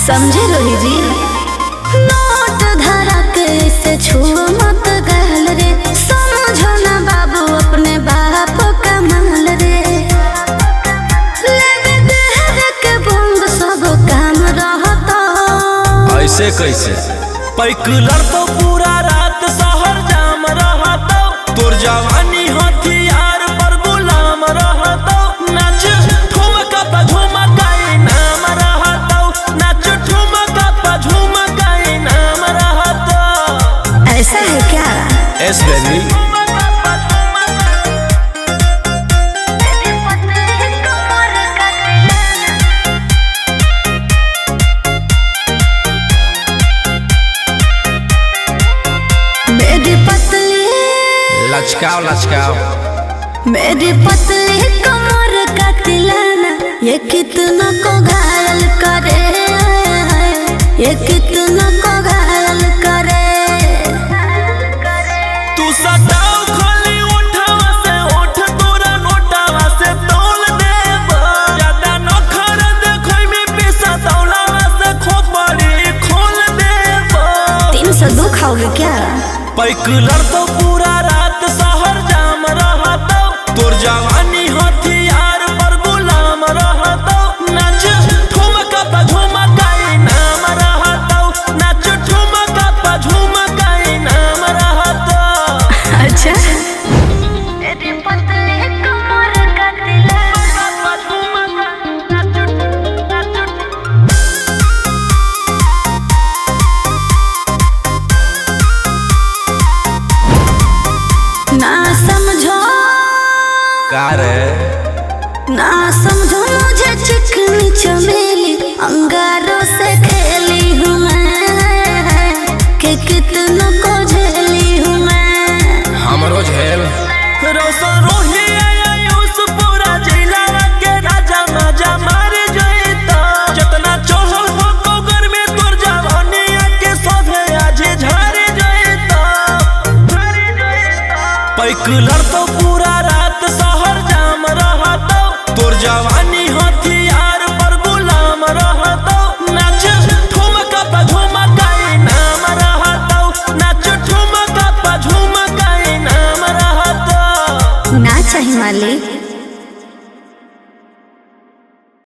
समझे रोही जी, नोट धरा के से छुओ मत गहल रे, समझो ना बाबू अपने बाप का माल रे। लेवे देहर के बंग सब काम रहता। ऐसे कैसे पैक लड़तो पूरा रात शहर जाम रहता, तोर जवानी हथियार पर गुलाम रहता। नाच ठुमका पे झुमका नाम रहता, नाच ठुमका पे झुमका नाम रहता। ऐसा है क्या? एस बेबी लचकाओ लचकाओ मेरी पतली कमर का तिलाना, ये कितना को घायल करे, ये कितना को घायल करे। तू सटाओ खाली उठावा से उठ तोरा नोटावा से तौल देब। ज्यादा नखरा देखै में पैसा तौलावा से खोपड़ी खोल देब। 302 खाओगे क्या? पैक लड़तो पूरा रात शहर जाम रहता, तोर जवानी हथियार पर गुलाम रहता। नाच ठुमका पे झुमका नाम रहता, नाच ठुमका पे झुमका नाम रहता। अच्छा मेरी पतली कमर का तिलाना, ना समझो का रे ना समझो मुझे चिकनी चमेली, अंगारों से खेली हूँ मैं, कि कितनों को झेली हूँ मैं। हमरो झेल रोशन रोही आयुष पूरा जिला के राजा मजा मार जइता। जितना चढ़ल हो कोगर में तोर जवानी के सोधे आज झर जइता। पैक लड़तो पूरा रात शहर जाम रहता, तोर जवानी हथियार पर गुलाम रहता। नाच ठुमका पे झुमका नाम रहता, नाच ठुमका पे झुमका नाम रहता। ना चाहिए मालिक।